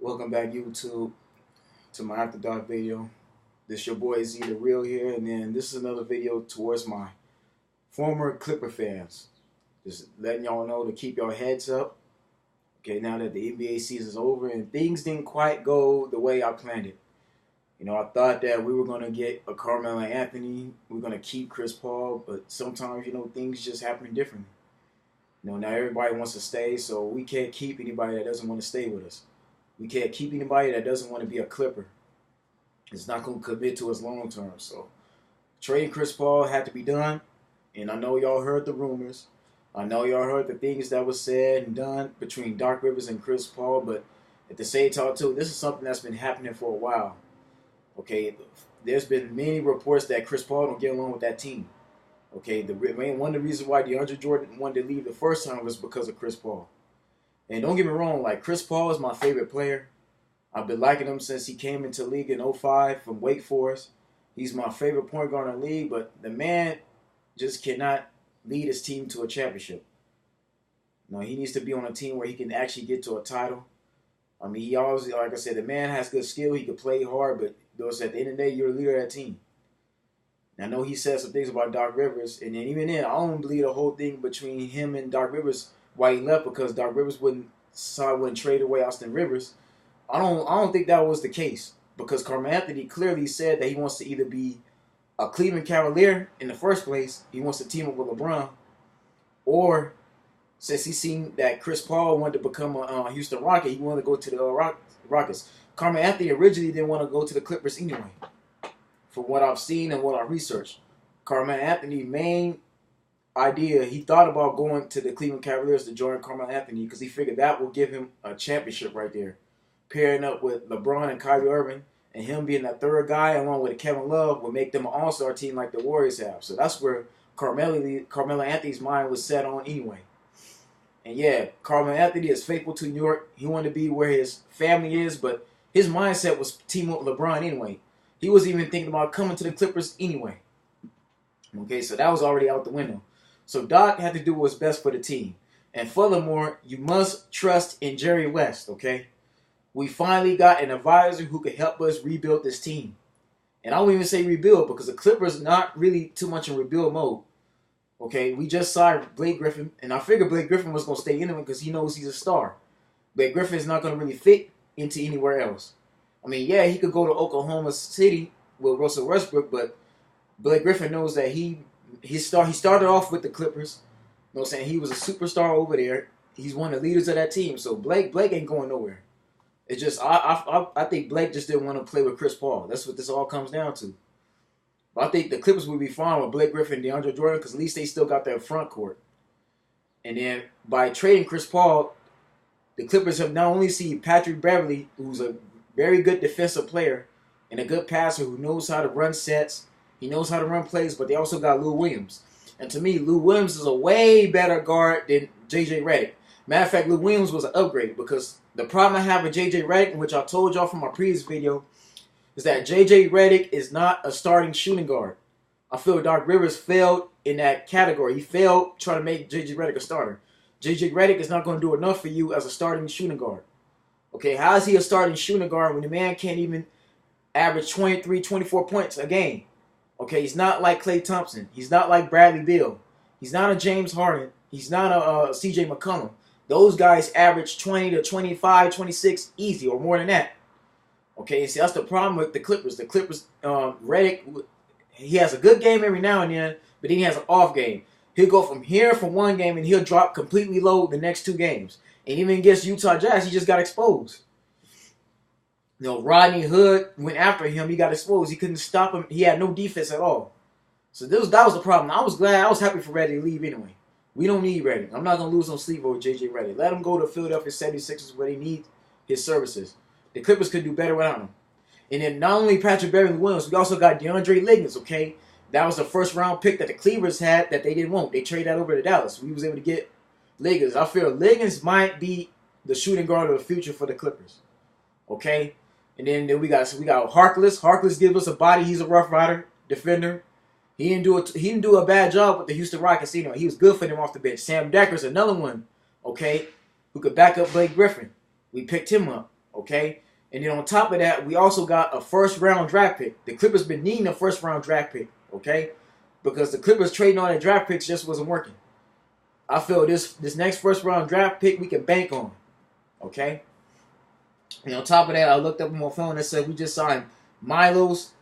Welcome back, YouTube, to my After Dark video. This your boy Z the Real here, and then this is another video towards my former Clipper fans. Just letting y'all know to keep your heads up. Okay, now that the NBA season's over and things didn't quite go the way I planned it. I thought that we were gonna get a Carmelo Anthony, we are gonna keep Chris Paul, but sometimes things just happen differently. Now everybody wants to stay, so we can't keep anybody that doesn't want to stay with us. We can't keep anybody that doesn't want to be a Clipper. It's not going to commit to us long term. So trading Chris Paul had to be done. And I know y'all heard the rumors. I know y'all heard the things that was said and done between Doc Rivers and Chris Paul. But at the same time, too, this is something that's been happening for a while. Okay, there's been many reports that Chris Paul don't get along with that team. Okay, one of the reasons why DeAndre Jordan wanted to leave the first time was because of Chris Paul. And don't get me wrong, like Chris Paul is my favorite player. I've been liking him since he came into the league in '05 from Wake Forest. He's my favorite point guard in the league, but the man just cannot lead his team to a championship. He needs to be on a team where he can actually get to a title. I mean, he always, like I said, the man has good skill. He can play hard, but at the end of the day, you're a leader of that team. And I know he said some things about Doc Rivers, and then even then, I don't believe the whole thing between him and Doc Rivers why he left, because Doc Rivers wouldn't trade away Austin Rivers. I don't think that was the case, because Carmelo Anthony clearly said that he wants to either be a Cleveland Cavalier in the first place, he wants to team up with LeBron, or since he seen that Chris Paul wanted to become a Houston Rocket, he wanted to go to the Rockets. Carmelo Anthony originally didn't want to go to the Clippers anyway, from what I've seen and what I researched. Carmelo Anthony's main idea, he thought about going to the Cleveland Cavaliers to join Carmelo Anthony because he figured that will give him a championship right there. Pairing up with LeBron and Kyrie Irving, and him being that third guy along with Kevin Love would make them an all-star team like the Warriors have. So that's where Carmelo Anthony's mind was set on anyway. And yeah, Carmelo Anthony is faithful to New York. He wanted to be where his family is, but his mindset was team up with LeBron anyway. He was even thinking about coming to the Clippers anyway. Okay, so that was already out the window. So Doc had to do what's best for the team. And furthermore, you must trust in Jerry West, okay? We finally got an advisor who could help us rebuild this team. And I won't even say rebuild, because the Clippers not really too much in rebuild mode. Okay, we just signed Blake Griffin, and I figured Blake Griffin was going to stay in because he knows he's a star. Blake Griffin is not going to really fit into anywhere else. I mean, yeah, he could go to Oklahoma City with Russell Westbrook, but Blake Griffin knows that he started off with the Clippers. You know what I'm saying? He was a superstar over there. He's one of the leaders of that team. So Blake ain't going nowhere. It's just I think Blake just didn't want to play with Chris Paul. That's what this all comes down to. But I think the Clippers would be fine with Blake Griffin and DeAndre Jordan because at least they still got that front court. And then by trading Chris Paul, the Clippers have not only seen Patrick Beverley, who's a very good defensive player and a good passer who knows how to run sets. He knows how to run plays, but they also got Lou Williams. And to me, Lou Williams is a way better guard than J.J. Redick. Matter of fact, Lou Williams was an upgrade because the problem I have with J.J. Redick, which I told y'all from my previous video, is that J.J. Redick is not a starting shooting guard. I feel Doc Rivers failed in that category. He failed trying to make J.J. Redick a starter. J.J. Redick is not going to do enough for you as a starting shooting guard. Okay, how is he a starting shooting guard when the man can't even average 23, 24 points a game? Okay, he's not like Klay Thompson. He's not like Bradley Beal. He's not a James Harden. He's not a C.J. McCollum. Those guys average 20 to 25, 26 easy or more than that. Okay, see, that's the problem with the Clippers. The Clippers, Redick, he has a good game every now and then, but then he has an off game. He'll go from here for one game and he'll drop completely low the next two games. And even against Utah Jazz, he just got exposed. Rodney Hood went after him. He got exposed. He couldn't stop him. He had no defense at all. So that was the problem. I was happy for Redick to leave anyway. We don't need Redick. I'm not going to lose no sleep over J.J. Redick. Let him go to Philadelphia 76ers where they need his services. The Clippers could do better without him. And then not only Patrick Beverley Williams, we also got DeAndre Liggins, okay? That was the first round pick that the Cleavers had that they didn't want. They traded that over to Dallas. We was able to get Liggins. I feel Liggins might be the shooting guard of the future for the Clippers. Okay? And then we got Harkless. Harkless gives us a body. He's a rough rider, defender. He didn't do a bad job with the Houston Rockets. He was good for them off the bench. Sam Decker's another one, okay, who could back up Blake Griffin. We picked him up. Okay? And then on top of that, we also got a first-round draft pick. The Clippers been needing a first-round draft pick, okay? Because the Clippers trading on their draft picks just wasn't working. I feel this next first-round draft pick we can bank on, okay? And on top of that, I looked up on my phone and said we just signed Milos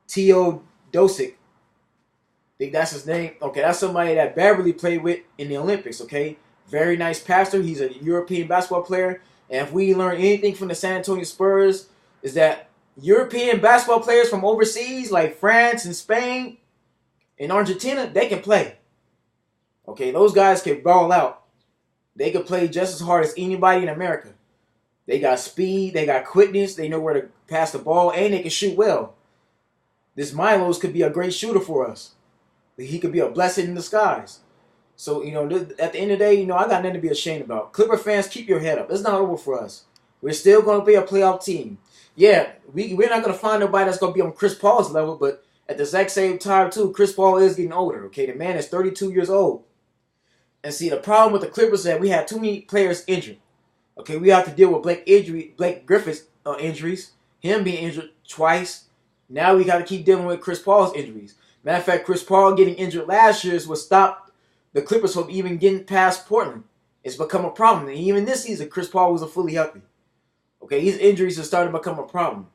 Teodosic. I think that's his name. Okay, that's somebody that Beverly played with in the Olympics, okay? Very nice passer. He's a European basketball player. And if we learn anything from the San Antonio Spurs, is that European basketball players from overseas, like France and Spain and Argentina, they can play. Okay, those guys can ball out. They can play just as hard as anybody in America. They got speed, they got quickness, they know where to pass the ball, and they can shoot well. This Milos could be a great shooter for us. He could be a blessing in disguise. So, at the end of the day, I got nothing to be ashamed about. Clipper fans, keep your head up. It's not over for us. We're still going to be a playoff team. Yeah, we're not going to find nobody that's going to be on Chris Paul's level, but at the exact same time, too, Chris Paul is getting older, okay? The man is 32 years old. And see, the problem with the Clippers is that we had too many players injured. Okay, we have to deal with Blake Griffin's injuries, him being injured twice. Now we got to keep dealing with Chris Paul's injuries. Matter of fact, Chris Paul getting injured last year is what stopped the Clippers from even getting past Portland. It's become a problem. And even this season, Chris Paul wasn't fully healthy. Okay, his injuries are starting to become a problem.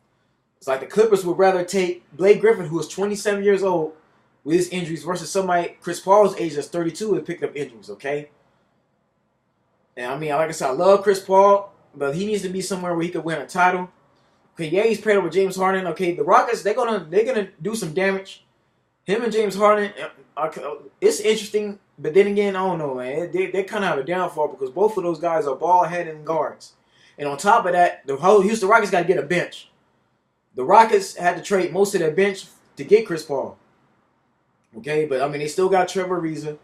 It's like the Clippers would rather take Blake Griffin, who is 27 years old, with his injuries versus somebody Chris Paul's age that's 32 and picked up injuries, okay? And like I said, I love Chris Paul, but he needs to be somewhere where he could win a title. Okay, yeah, he's paired with James Harden. Okay, the Rockets, they're gonna do some damage. Him and James Harden, it's interesting, but then again, I don't know, man. They kind of have a downfall because both of those guys are ball-headed guards. And on top of that, the whole Houston Rockets got to get a bench. The Rockets had to trade most of their bench to get Chris Paul. Okay, but they still got Trevor Ariza.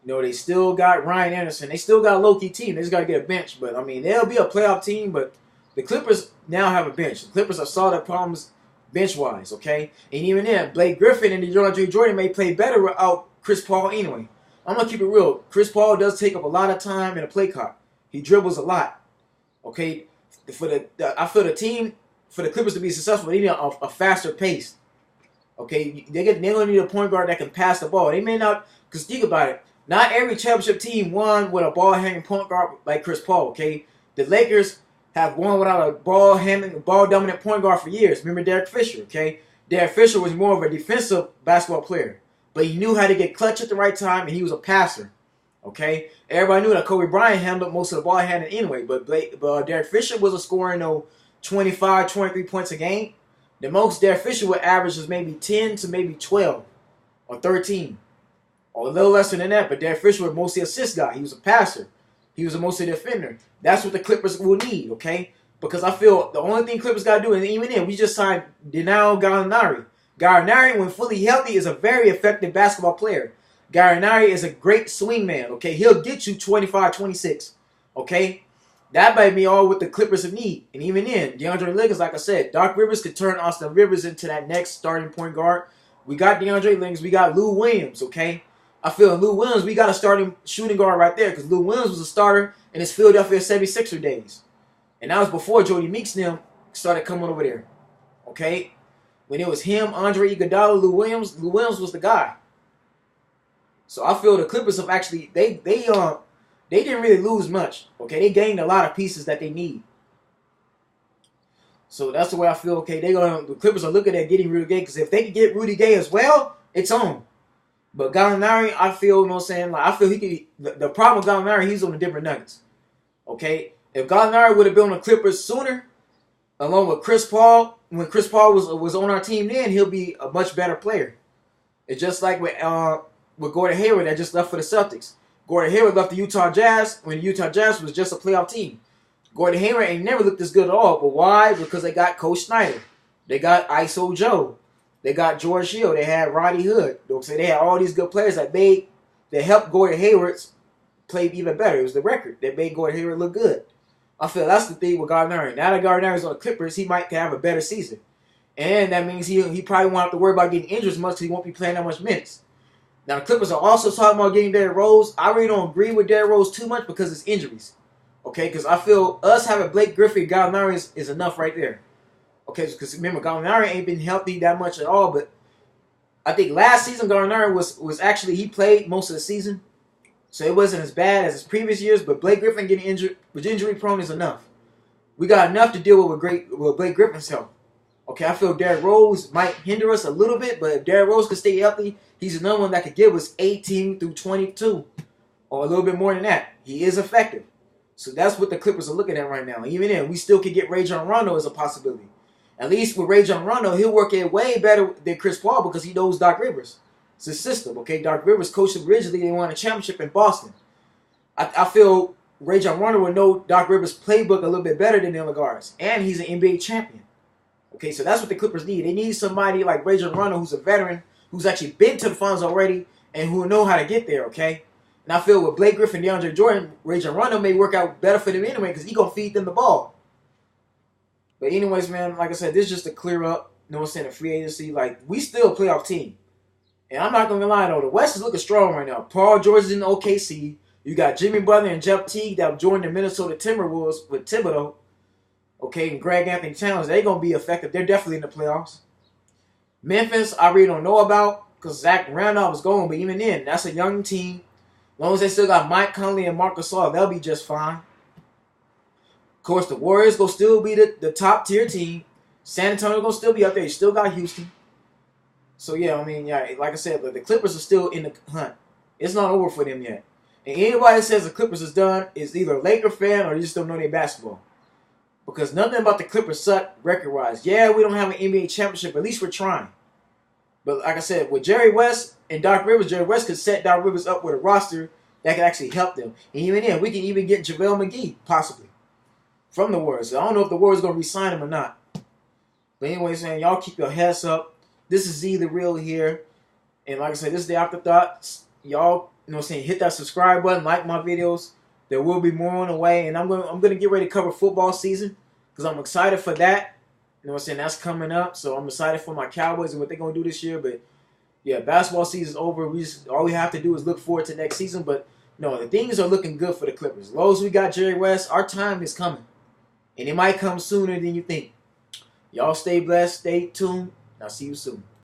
They still got Ryan Anderson. They still got a low-key team. They just got to get a bench. But, they'll be a playoff team, but the Clippers now have a bench. The Clippers have solved their problems bench-wise, okay? And even then, Blake Griffin and DeAndre Jordan may play better without Chris Paul anyway. I'm going to keep it real. Chris Paul does take up a lot of time in a play clock. He dribbles a lot, okay? I feel the team, for the Clippers to be successful, they need a faster pace, okay? They're going to need a point guard that can pass the ball. They may not, because think about it, not every championship team won with a ball-handling point guard like Chris Paul, okay? The Lakers have won without a ball-dominant point guard for years. Remember Derek Fisher, okay? Derek Fisher was more of a defensive basketball player, but he knew how to get clutch at the right time, and he was a passer, okay? Everybody knew that Kobe Bryant handled most of the ball handling anyway, but Derek Fisher was a scoring 25, 23 points a game. The most Derek Fisher would average is maybe 10 to maybe 12 or 13, or a little less than that, but Derek Fisher was mostly an assist guy. He was a passer. He was a mostly defender. That's what the Clippers will need, okay? Because I feel the only thing Clippers got to do, and even then, we just signed Danilo Gallinari. Gallinari, when fully healthy, is a very effective basketball player. Gallinari is a great swing man, okay? He'll get you 25, 26, okay? That might be all what the Clippers need. And even then, DeAndre Liggins, like I said, Doc Rivers could turn Austin Rivers into that next starting point guard. We got DeAndre Liggins. We got Lou Williams, okay? I feel in Lou Williams, we got a starting shooting guard right there because Lou Williams was a starter in his Philadelphia 76er days. And that was before Jody Meeks and them started coming over there. Okay? When it was him, Andre Iguodala, Lou Williams was the guy. So I feel the Clippers have actually, they didn't really lose much. Okay? They gained a lot of pieces that they need. So that's the way I feel, okay, the Clippers are looking at getting Rudy Gay because if they can get Rudy Gay as well, it's on. But Gallinari, I feel, you know what I'm saying? Like, I feel he could. The problem with Gallinari, he's on the different Nuggets. Okay? If Gallinari would have been on the Clippers sooner, along with Chris Paul, when Chris Paul was on our team then, he'll be a much better player. It's just like with Gordon Hayward that just left for the Celtics. Gordon Hayward left the Utah Jazz when the Utah Jazz was just a playoff team. Gordon Hayward ain't never looked this good at all. But why? Because they got Coach Snyder. They got ISO Joe. They got George Hill. They had Roddy Hood. They had all these good players that helped Gordon Hayward play even better. It was the record that made Gordon Hayward look good. I feel that's the thing with Gallinari. Now that Gallinari's on the Clippers, he might have a better season. And that means he probably won't have to worry about getting injured as much because he won't be playing that much minutes. Now, the Clippers are also talking about getting Derrick Rose. I really don't agree with Derrick Rose too much because it's injuries. Okay, because I feel us having Blake Griffin, Gallinari is enough right there. Okay, because remember, Gallinari ain't been healthy that much at all, but I think last season Gallinari was actually, he played most of the season, so it wasn't as bad as his previous years. But Blake Griffin getting injured, with injury prone, is enough. We got enough to deal with Blake Griffin's health. Okay, I feel Derrick Rose might hinder us a little bit, but if Derrick Rose could stay healthy, he's another one that could give us 18 through 22, or a little bit more than that. He is effective. So that's what the Clippers are looking at right now. Even then, we still could get Rajon Rondo as a possibility. At least with Rajon Rondo, he'll work it way better than Chris Paul because he knows Doc Rivers. It's his system, okay? Doc Rivers coached him originally. They won a championship in Boston. I feel Rajon Rondo would know Doc Rivers' playbook a little bit better than the other guards. And he's an NBA champion. Okay, so that's what the Clippers need. They need somebody like Rajon Rondo who's a veteran, who's actually been to the finals already, and who will know how to get there, okay? And I feel with Blake Griffin, DeAndre Jordan, Rajon Rondo may work out better for them anyway because he's going to feed them the ball. But anyways, man, like I said, this is just to clear up, you know what I'm saying, the free agency. Like, we still a playoff team. And I'm not going to lie, though, the West is looking strong right now. Paul George is in OKC. You got Jimmy Butler and Jeff Teague that joined the Minnesota Timberwolves with Thibodeau. Okay, and Greg Anthony Towns, they're going to be effective. They're definitely in the playoffs. Memphis, I really don't know about because Zach Randolph was going, but even then, that's a young team. As long as they still got Mike Conley and Marc Gasol, they'll be just fine. Of course, the Warriors will still be the top tier team. San Antonio will still be up there. You still got Houston. So, yeah, I mean, yeah, like I said, the Clippers are still in the hunt. It's not over for them yet. And anybody that says the Clippers is done is either a Laker fan or you just don't know their basketball. Because nothing about the Clippers suck record-wise. Yeah, we don't have an NBA championship, but at least we're trying. But like I said, with Jerry West and Doc Rivers, Jerry West could set Doc Rivers up with a roster that could actually help them. And even then, we can even get JaVale McGee, possibly, from the Warriors. So I don't know if the Warriors are going to re-sign him or not. But anyways, man, y'all keep your heads up. This is Z The Real here. And like I said, this is the Afterthought. Y'all, you know what I'm saying, hit that subscribe button, like my videos. There will be more on the way. And I'm gonna get ready to cover football season because I'm excited for that. You know what I'm saying? That's coming up. So I'm excited for my Cowboys and what they're going to do this year. But, yeah, basketball season is over. All we have to do is look forward to next season. But, no, the things are looking good for the Clippers. As long as we got Jerry West, our time is coming. And it might come sooner than you think. Y'all stay blessed. Stay tuned. I'll see you soon.